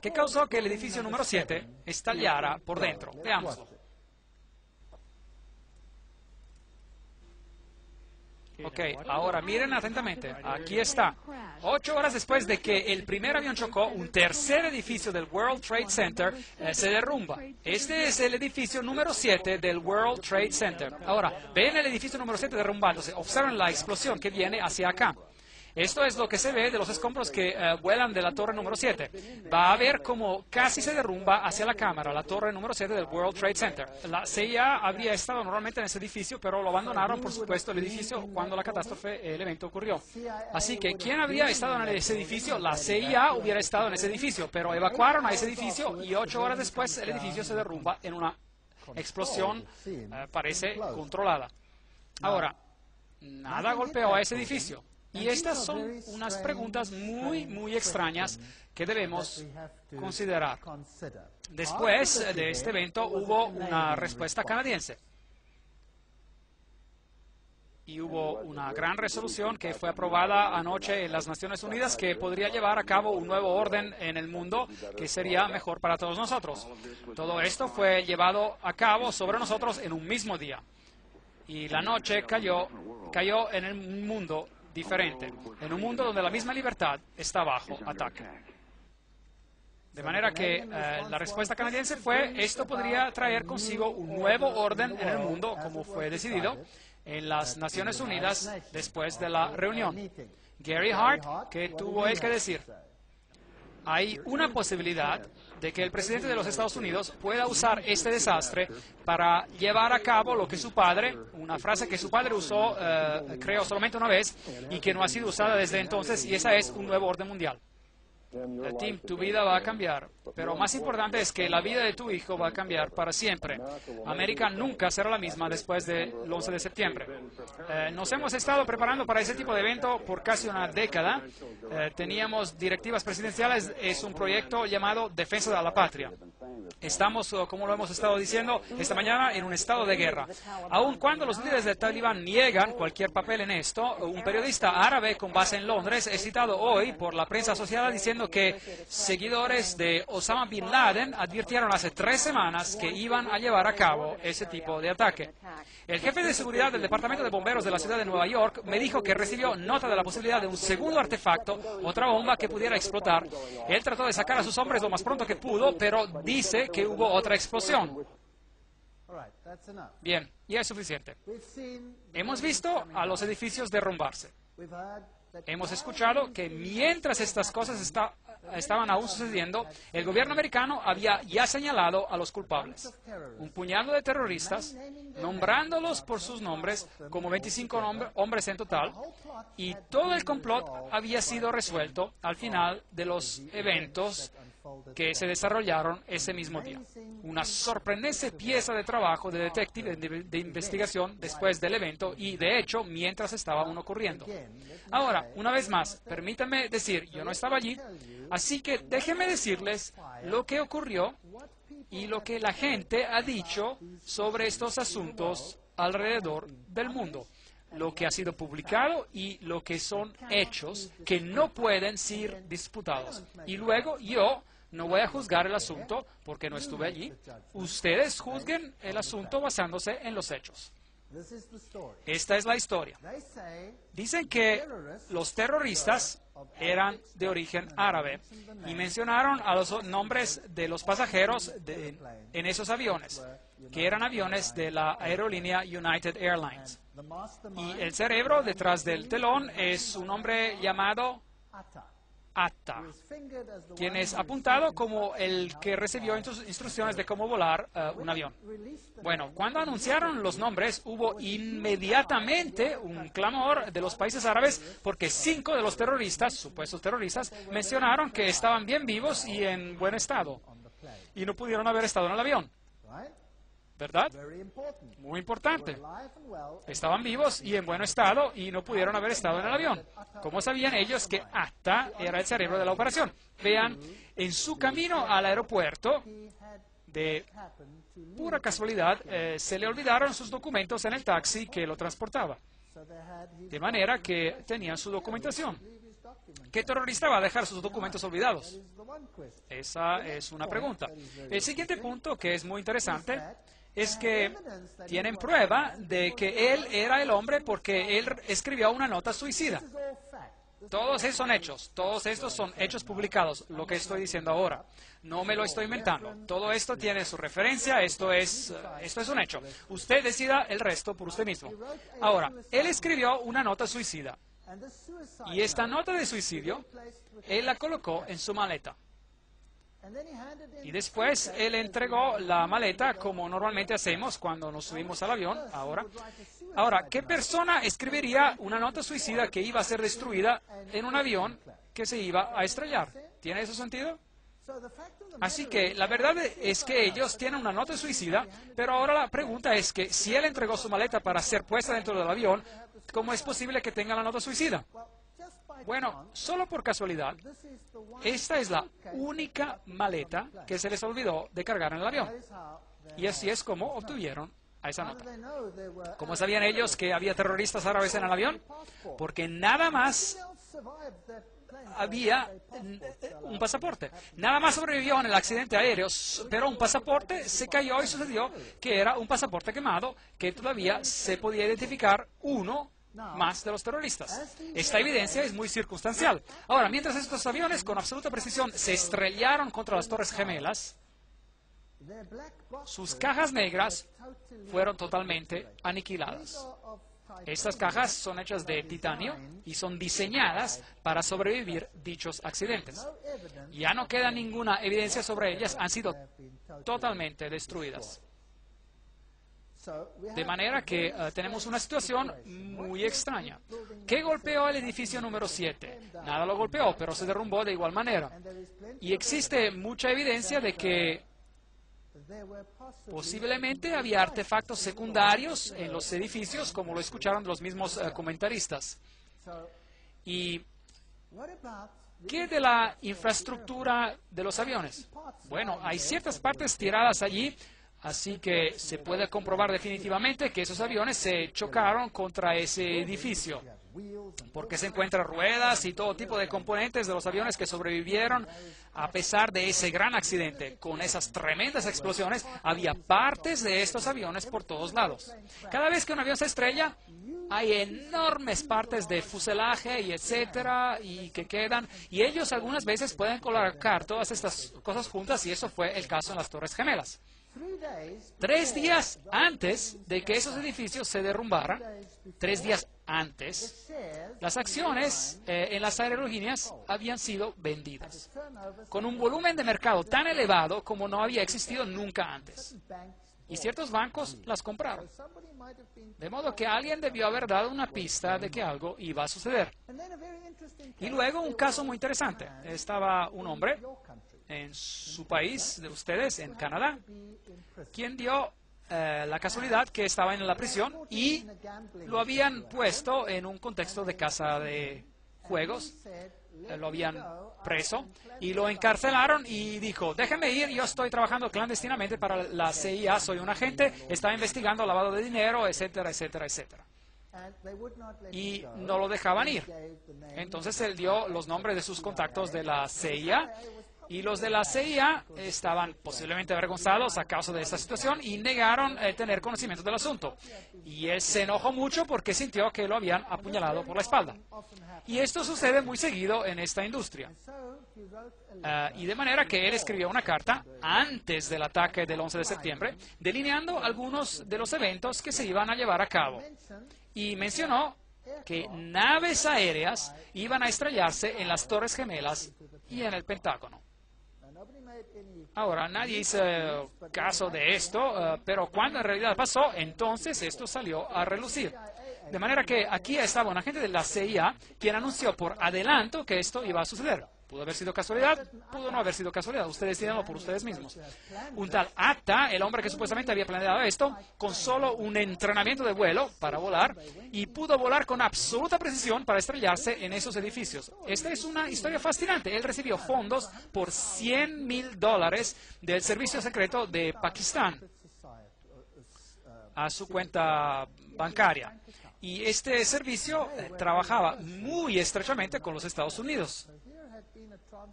¿Qué causó que el edificio número 7 estallara por dentro? Veámoslo. Ok, ahora miren atentamente. Aquí está. 8 horas después de que el primer avión chocó, un tercer edificio del World Trade Center se derrumba. Este es el edificio número 7 del World Trade Center. Ahora, ven el edificio número 7 derrumbándose. Observen la explosión que viene hacia acá. Esto es lo que se ve de los escombros que vuelan de la torre número 7. Va a ver cómo casi se derrumba hacia la cámara, la torre número 7 del World Trade Center. La CIA habría estado normalmente en ese edificio, pero lo abandonaron, por supuesto, el edificio cuando la catástrofe, el evento ocurrió. Así que, ¿quién habría estado en ese edificio? La CIA hubiera estado en ese edificio, pero evacuaron a ese edificio y 8 horas después el edificio se derrumba en una explosión, parece, controlada. Ahora, nada golpeó a ese edificio. Y estas son unas preguntas muy extrañas que debemos considerar. Después de este evento hubo una respuesta canadiense. Y hubo una gran resolución que fue aprobada anoche en las Naciones Unidas que podría llevar a cabo un nuevo orden en el mundo que sería mejor para todos nosotros. Todo esto fue llevado a cabo sobre nosotros en un mismo día. Y la noche cayó en el mundo diferente, en un mundo donde la misma libertad está bajo ataque. De manera que la respuesta canadiense fue, esto podría traer consigo un nuevo orden en el mundo, como fue decidido en las Naciones Unidas después de la reunión. Gary Hart, ¿qué tuvo él que decir? Hay una posibilidad de que el presidente de los Estados Unidos pueda usar este desastre para llevar a cabo lo que su padre, una frase que su padre usó, creo, solamente una vez y que no ha sido usada desde entonces, y esa es un nuevo orden mundial. Tim, tu vida va a cambiar, pero más importante es que la vida de tu hijo va a cambiar para siempre. América nunca será la misma después del 11 de septiembre. Nos hemos estado preparando para ese tipo de evento por casi una década. Teníamos directivas presidenciales, es un proyecto llamado Defensa de la Patria. Estamos, como lo hemos estado diciendo esta mañana, en un estado de guerra. Aun cuando los líderes del Talibán niegan cualquier papel en esto, un periodista árabe con base en Londres es citado hoy por la prensa asociada diciendo que seguidores de Osama Bin Laden advirtieron hace 3 semanas que iban a llevar a cabo ese tipo de ataque. El jefe de seguridad del Departamento de Bomberos de la ciudad de Nueva York me dijo que recibió nota de la posibilidad de un segundo artefacto, otra bomba que pudiera explotar. Él trató de sacar a sus hombres lo más pronto que pudo, pero dice que hubo otra explosión. Bien, y es suficiente. Hemos visto a los edificios derrumbarse. Hemos escuchado que mientras estas cosas estaban aún sucediendo, el gobierno americano había ya señalado a los culpables. Un puñado de terroristas, nombrándolos por sus nombres, como 25 hombres en total, y todo el complot había sido resuelto al final de los eventos que se desarrollaron ese mismo día. Una sorprendente pieza de trabajo de detective de investigación después del evento y, de hecho, mientras estaba aún ocurriendo. Ahora, una vez más, permítanme decir, yo no estaba allí, así que déjenme decirles lo que ocurrió y lo que la gente ha dicho sobre estos asuntos alrededor del mundo. Lo que ha sido publicado y lo que son hechos que no pueden ser disputados. Y luego yo no voy a juzgar el asunto porque no estuve allí. Ustedes juzguen el asunto basándose en los hechos. Esta es la historia. Dicen que los terroristas eran de origen árabe y mencionaron a los nombres de los pasajeros en esos aviones, que eran aviones de la aerolínea United Airlines. Y el cerebro detrás del telón es un hombre llamado Atta, quien es apuntado como el que recibió instrucciones de cómo volar un avión. Bueno, cuando anunciaron los nombres, hubo inmediatamente un clamor de los países árabes porque 5 de los terroristas, supuestos terroristas, mencionaron que estaban bien vivos y en buen estado y no pudieron haber estado en el avión. ¿Verdad? Muy importante. Estaban vivos y en buen estado y no pudieron haber estado en el avión. ¿Cómo sabían ellos que Atta era el cerebro de la operación? Vean, en su camino al aeropuerto, de pura casualidad, se le olvidaron sus documentos en el taxi que lo transportaba. De manera que tenían su documentación. ¿Qué terrorista va a dejar sus documentos olvidados? Esa es una pregunta. El siguiente punto, que es muy interesante, es que tienen prueba de que él era el hombre porque él escribió una nota suicida. Todos esos son hechos, todos estos son hechos publicados, lo que estoy diciendo ahora. No me lo estoy inventando. Todo esto tiene su referencia, esto es un hecho. Usted decida el resto por usted mismo. Ahora, él escribió una nota suicida. Y esta nota de suicidio, él la colocó en su maleta. Y después él entregó la maleta como normalmente hacemos cuando nos subimos al avión. Ahora, ¿qué persona escribiría una nota suicida que iba a ser destruida en un avión que se iba a estrellar? ¿Tiene eso sentido? Así que la verdad es que ellos tienen una nota suicida, pero ahora la pregunta es que si él entregó su maleta para ser puesta dentro del avión, ¿cómo es posible que tenga la nota suicida? Bueno, solo por casualidad, esta es la única maleta que se les olvidó de cargar en el avión. Y así es como obtuvieron a esa nota. ¿Cómo sabían ellos que había terroristas árabes en el avión? Porque nada más había un pasaporte. Nada más sobrevivió en el accidente aéreo, pero un pasaporte se cayó y sucedió que era un pasaporte quemado que todavía se podía identificar uno más de los terroristas. Esta evidencia es muy circunstancial. Ahora, mientras estos aviones con absoluta precisión se estrellaron contra las Torres Gemelas, sus cajas negras fueron totalmente aniquiladas. Estas cajas son hechas de titanio y son diseñadas para sobrevivir dichos accidentes. Ya no queda ninguna evidencia sobre ellas, han sido totalmente destruidas. De manera que tenemos una situación muy extraña. ¿Qué golpeó el edificio número 7? Nada lo golpeó, pero se derrumbó de igual manera. Y existe mucha evidencia de que posiblemente había artefactos secundarios en los edificios, como lo escucharon los mismos comentaristas. ¿Y qué de la infraestructura de los aviones? Bueno, hay ciertas partes tiradas allí. Así que se puede comprobar definitivamente que esos aviones se chocaron contra ese edificio, porque se encuentran ruedas y todo tipo de componentes de los aviones que sobrevivieron a pesar de ese gran accidente. Con esas tremendas explosiones, había partes de estos aviones por todos lados. Cada vez que un avión se estrella, hay enormes partes de fuselaje y etcétera, y que quedan, y ellos algunas veces pueden colocar todas estas cosas juntas, y eso fue el caso en las Torres Gemelas. 3 días antes de que esos edificios se derrumbaran, 3 días antes, las acciones en las aerolíneas habían sido vendidas, con un volumen de mercado tan elevado como no había existido nunca antes. Y ciertos bancos las compraron. De modo que alguien debió haber dado una pista de que algo iba a suceder. Y luego un caso muy interesante. Estaba un hombre en su país, de ustedes, en Canadá, quien dio la casualidad que estaba en la prisión y lo habían puesto en un contexto de casa de juegos, lo habían preso y lo encarcelaron y dijo, déjeme ir, yo estoy trabajando clandestinamente para la CIA, soy un agente, estaba investigando lavado de dinero, etcétera, etcétera, etcétera. Y no lo dejaban ir. Entonces él dio los nombres de sus contactos de la CIA. Y los de la CIA estaban posiblemente avergonzados a causa de esta situación y negaron tener conocimiento del asunto. Y él se enojó mucho porque sintió que lo habían apuñalado por la espalda. Y esto sucede muy seguido en esta industria. Y de manera que él escribió una carta antes del ataque del 11 de septiembre, delineando algunos de los eventos que se iban a llevar a cabo. Y mencionó que naves aéreas iban a estrellarse en las Torres Gemelas y en el Pentágono. Ahora, nadie hizo caso de esto, pero cuando en realidad pasó, entonces esto salió a relucir. De manera que aquí estaba un agente de la CIA quien anunció por adelanto que esto iba a suceder. ¿Pudo haber sido casualidad? Pudo no haber sido casualidad. Ustedes díganlo por ustedes mismos. Un tal Atta, el hombre que supuestamente había planeado esto, con solo un entrenamiento de vuelo para volar, y pudo volar con absoluta precisión para estrellarse en esos edificios. Esta es una historia fascinante. Él recibió fondos por $100,000 del servicio secreto de Pakistán a su cuenta bancaria. Y este servicio trabajaba muy estrechamente con los Estados Unidos.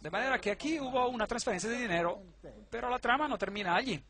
De manera que aquí hubo una transferencia de dinero, pero la trama no termina allí.